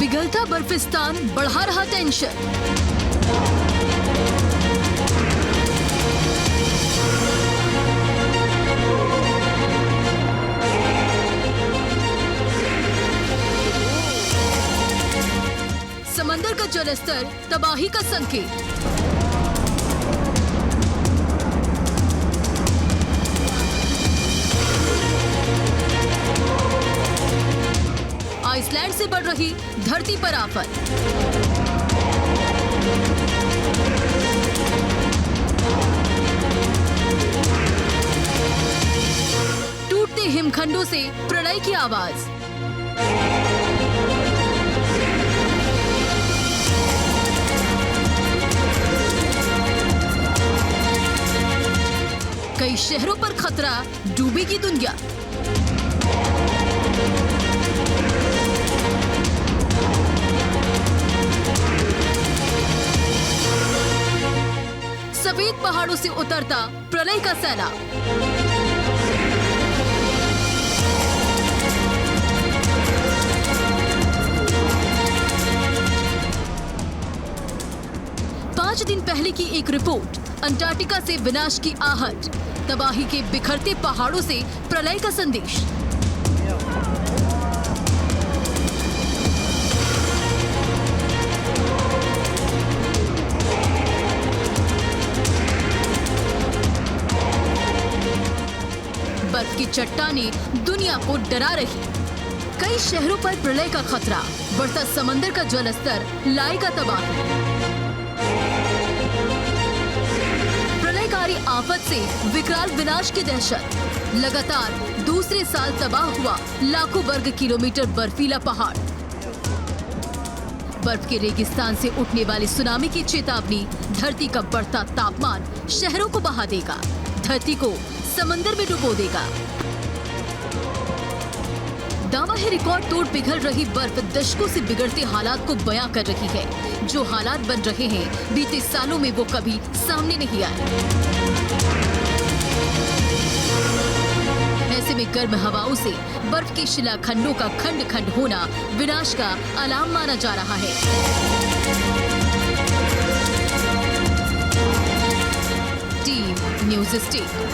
पिघलता बर्फिस्तान बढ़ा रहा टेंशन। समंदर का जलस्तर तबाही का संकेत। आइसलैंड से बढ़ रही धरती पर आफत। टूटते हिमखंडों से प्रलय की आवाज। कई शहरों पर खतरा, डूबेगी दुनिया। सफेद पहाड़ों से उतरता प्रलय का सैलाब। पांच दिन पहले की एक रिपोर्ट, अंटार्कटिका से विनाश की आहट, तबाही के बिखरते पहाड़ों से प्रलय का संदेश। बर्फ की चट्टानें दुनिया को डरा रही। कई शहरों पर प्रलय का खतरा, बढ़ता समंदर का जलस्तर लाएगा तबाही। प्रलयकारी आफत से विकराल विनाश की दहशत। लगातार दूसरे साल तबाह हुआ लाखों वर्ग किलोमीटर बर्फीला पहाड़। बर्फ के रेगिस्तान से उठने वाली सुनामी की चेतावनी। धरती का बढ़ता तापमान शहरों को बहा देगा, धरती को समंदर में डुबो देगा। दावा है रिकॉर्ड तोड़ पिघल रही बर्फ दशकों से बिगड़ते हालात को बयां कर रही है। जो हालात बन रहे हैं बीते सालों में वो कभी सामने नहीं आए। ऐसे में गर्म हवाओं से बर्फ के शिलाखंडों का खंड खंड होना विनाश का अलार्म माना जा रहा है। Team news state.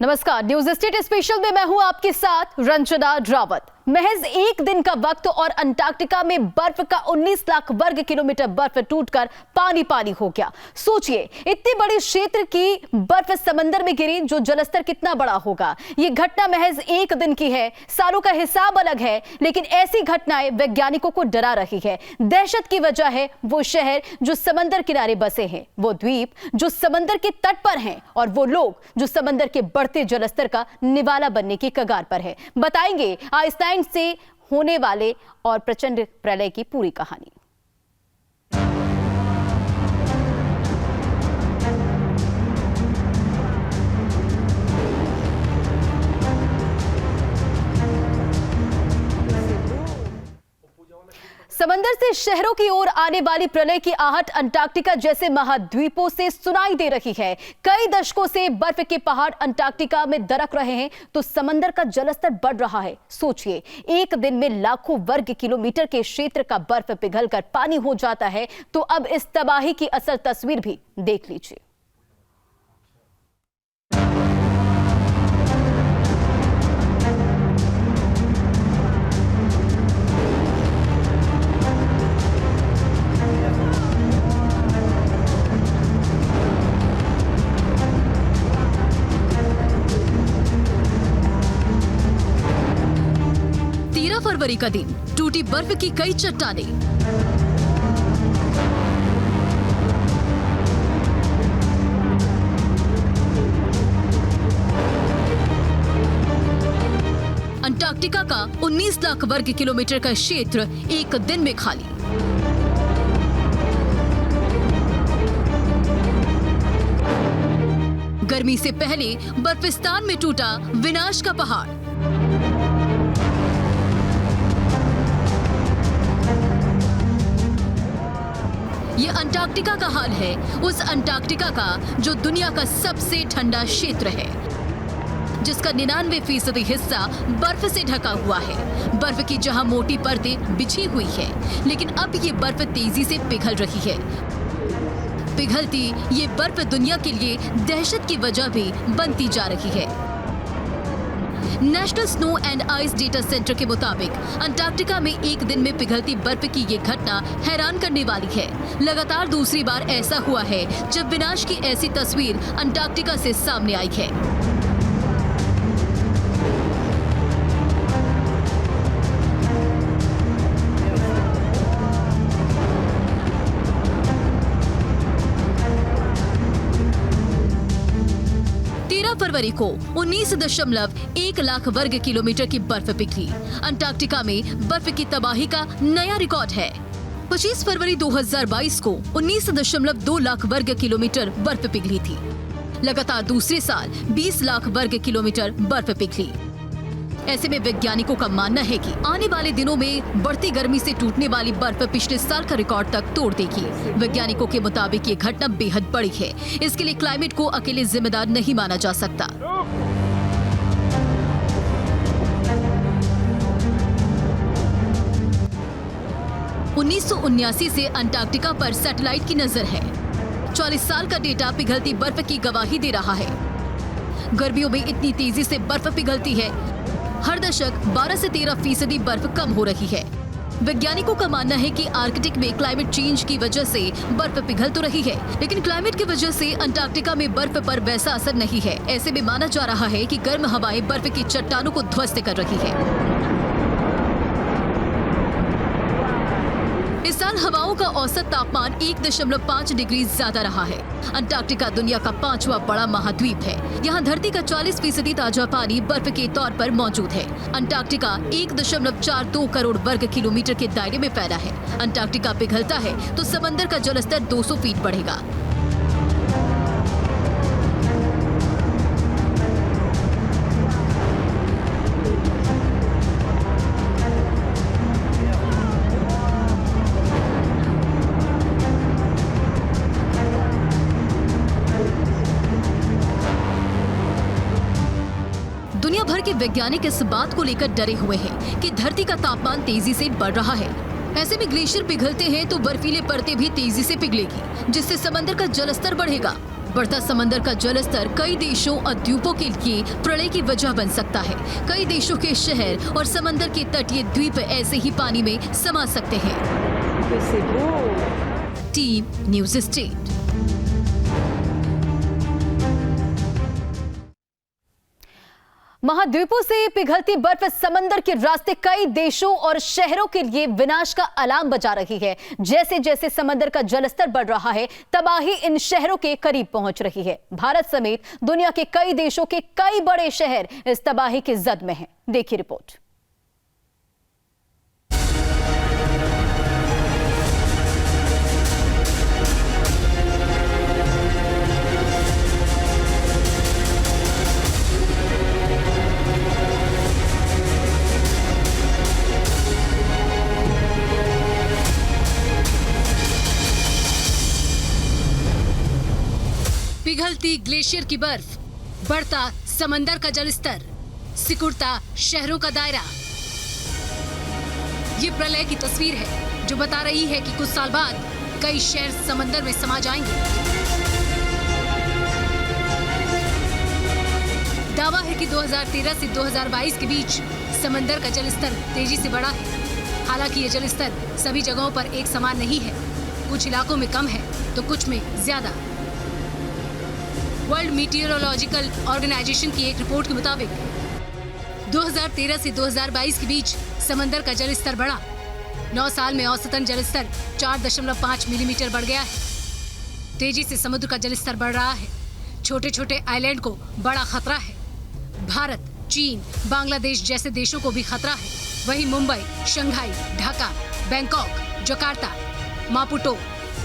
नमस्कार, न्यूज़ स्टेट स्पेशल में मैं हूं आपके साथ रंजना रावत। महज एक दिन का वक्त और अंटार्कटिका में बर्फ का 19 लाख वर्ग किलोमीटर बर्फ टूटकर पानी पानी हो गया। सोचिए, इतने बड़े क्षेत्र की बर्फ समंदर में गिरी, जो जलस्तर कितना बड़ा होगा। ये घटना महज एक दिन की है, सालों का हिसाब अलग है, लेकिन ऐसी घटनाएं वैज्ञानिकों को डरा रही है। दहशत की वजह है वो शहर जो समंदर किनारे बसे हैं, वो द्वीप जो समंदर के तट पर हैं, और वो लोग जो समंदर के बढ़ते जलस्तर का निवाला बनने की कगार पर है। बताएंगे आइसलैंड से होने वाले और प्रचंड प्रलय की पूरी कहानी। समंदर से शहरों की ओर आने वाली प्रलय की आहट अंटार्कटिका जैसे महाद्वीपों से सुनाई दे रही है। कई दशकों से बर्फ के पहाड़ अंटार्कटिका में दरक रहे हैं, तो समंदर का जलस्तर बढ़ रहा है। सोचिए, एक दिन में लाखों वर्ग किलोमीटर के क्षेत्र का बर्फ पिघलकर पानी हो जाता है। तो अब इस तबाही की असल तस्वीर भी देख लीजिए। फरवरी का दिन, टूटी बर्फ की कई चट्टानें। अंटार्कटिका का 19 लाख वर्ग किलोमीटर का क्षेत्र एक दिन में खाली। गर्मी से पहले बर्फिस्तान में टूटा विनाश का पहाड़। ये अंटार्कटिका का हाल है, उस अंटार्कटिका का जो दुनिया का सबसे ठंडा क्षेत्र है। जिसका 99% हिस्सा बर्फ से ढका हुआ है। बर्फ की जहां मोटी परतें बिछी हुई है, लेकिन अब ये बर्फ तेजी से पिघल रही है। पिघलती ये बर्फ दुनिया के लिए दहशत की वजह भी बनती जा रही है। National snow and ice data centre के मुताबिक अंटार्कटिका में एक दिन में पिघलती बर्फ की ये घटना हैरान करने वाली है। लगातार दूसरी बार ऐसा हुआ है जब विनाश की ऐसी तस्वीर अंटार्कटिका से सामने आई है। फरवरी को 19.1 लाख वर्ग किलोमीटर की बर्फ पिघली। अंटार्कटिका में बर्फ की तबाही का नया रिकॉर्ड है। 25 फरवरी 2022 को 19.2 लाख वर्ग किलोमीटर बर्फ पिघली थी। लगातार दूसरे साल 20 लाख वर्ग किलोमीटर बर्फ पिघली। ऐसे में वैज्ञानिकों का मानना है कि आने वाले दिनों में बढ़ती गर्मी से टूटने वाली बर्फ पिछले साल का रिकॉर्ड तक तोड़ देगी। वैज्ञानिकों के मुताबिक ये घटना बेहद बड़ी है। इसके लिए क्लाइमेट को अकेले जिम्मेदार नहीं माना जा सकता। उन्नीस से अंटार्कटिका पर सैटेलाइट की नजर है। 40 साल का डेटा पिघलती बर्फ की गवाही दे रहा है। गर्मियों में इतनी तेजी से बर्फ पिघलती है। हर दशक 12 से 13% बर्फ कम हो रही है। वैज्ञानिकों का मानना है कि आर्कटिक में क्लाइमेट चेंज की वजह से बर्फ पिघल तो रही है, लेकिन क्लाइमेट की वजह से अंटार्कटिका में बर्फ पर वैसा असर नहीं है। ऐसे में माना जा रहा है कि गर्म हवाएं बर्फ की चट्टानों को ध्वस्त कर रही है। इस साल हवाओं का औसत तापमान 1.5 डिग्री ज्यादा रहा है। अंटार्कटिका दुनिया का 5वां बड़ा महाद्वीप है। यहाँ धरती का 40% ताजा पानी बर्फ के तौर पर मौजूद है। अंटार्कटिका 1.42 करोड़ वर्ग किलोमीटर के दायरे में फैला है। अंटार्कटिका पिघलता है तो समंदर का जलस्तर 200 फीट बढ़ेगा। दुनिया भर के वैज्ञानिक इस बात को लेकर डरे हुए हैं कि धरती का तापमान तेजी से बढ़ रहा है। ऐसे में ग्लेशियर पिघलते हैं तो बर्फीले परतें भी तेजी से पिघलेगी, जिससे समंदर का जलस्तर बढ़ेगा। बढ़ता समंदर का जलस्तर कई देशों और द्वीपों के लिए प्रलय की वजह बन सकता है। कई देशों के शहर और समंदर के तटीय द्वीप ऐसे ही पानी में समा सकते हैं। Team news state. महाद्वीपों से पिघलती बर्फ समंदर के रास्ते कई देशों और शहरों के लिए विनाश का अलार्म बजा रही है। जैसे जैसे समंदर का जलस्तर बढ़ रहा है, तबाही इन शहरों के करीब पहुंच रही है। भारत समेत दुनिया के कई देशों के कई बड़े शहर इस तबाही की जद में हैं। देखिए रिपोर्ट। पिघलती ग्लेशियर की बर्फ, बढ़ता समंदर का जलस्तर, सिकुड़ता शहरों का दायरा। ये प्रलय की तस्वीर है जो बता रही है कि कुछ साल बाद कई शहर समंदर में समा जाएंगे। दावा है कि 2013 से 2022 के बीच समंदर का जलस्तर तेजी से बढ़ा है। हालांकि ये जलस्तर सभी जगहों पर एक समान नहीं है। कुछ इलाकों में कम है तो कुछ में ज्यादा। वर्ल्ड मीटियोरोलॉजिकल ऑर्गेनाइजेशन की एक रिपोर्ट के मुताबिक 2013 से 2022 के बीच समंदर का जलस्तर बढ़ा। 9 साल में औसतन जलस्तर 4.5 मिलीमीटर बढ़ गया है। तेजी से समुद्र का जलस्तर बढ़ रहा है। छोटे छोटे आइलैंड को बड़ा खतरा है। भारत, चीन, बांग्लादेश जैसे देशों को भी खतरा है। वहीं Mumbai, Shanghai, Dhaka, Bangkok, Jakarta, मापुटो,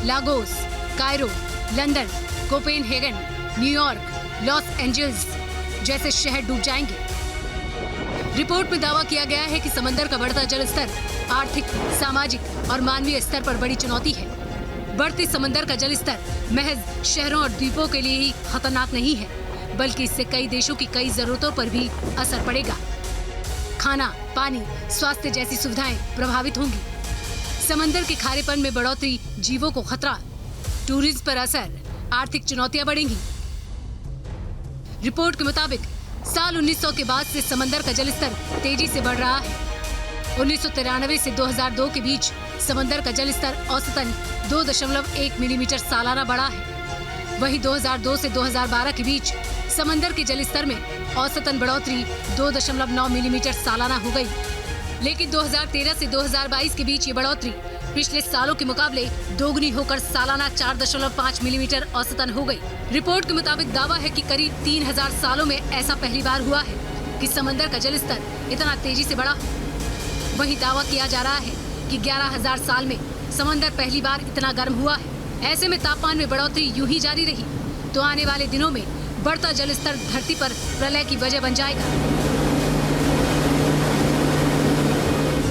Lagos, Cairo, London, Copenhagen, New York, Los Angeles जैसे शहर डूब जाएंगे। रिपोर्ट में दावा किया गया है कि समंदर का बढ़ता जलस्तर आर्थिक, सामाजिक और मानवीय स्तर पर बड़ी चुनौती है। बढ़ते समंदर का जलस्तर महज शहरों और द्वीपों के लिए ही खतरनाक नहीं है, बल्कि इससे कई देशों की कई जरूरतों पर भी असर पड़ेगा। खाना, पानी, स्वास्थ्य जैसी सुविधाएं प्रभावित होंगी। समंदर के खारेपन में बढ़ोतरी, जीवों को खतरा, टूरिज्म पर असर, आर्थिक चुनौतियां बढ़ेंगी। रिपोर्ट के मुताबिक साल 1900 के बाद से समंदर का जलस्तर तेजी से बढ़ रहा है। 1993 से 2002 के बीच समंदर का जलस्तर औसतन 2.1 मिलीमीटर सालाना बढ़ा है। वहीं 2002 से 2012 के बीच समंदर के जलस्तर में औसतन बढ़ोतरी 2.9 मिलीमीटर सालाना हो गई। लेकिन 2013 से 2022 के बीच ये बढ़ोतरी पिछले सालों के मुकाबले दोगुनी होकर सालाना 4.5 मिलीमीटर औसतन हो गई। रिपोर्ट के मुताबिक दावा है कि करीब 3000 सालों में ऐसा पहली बार हुआ है कि समंदर का जलस्तर इतना तेजी से बढ़ा। वहीं दावा किया जा रहा है कि 11000 साल में समंदर पहली बार इतना गर्म हुआ है। ऐसे में तापमान में बढ़ोतरी यूं ही जारी रही तो आने वाले दिनों में बढ़ता जलस्तर धरती पर प्रलय की वजह बन जाएगा।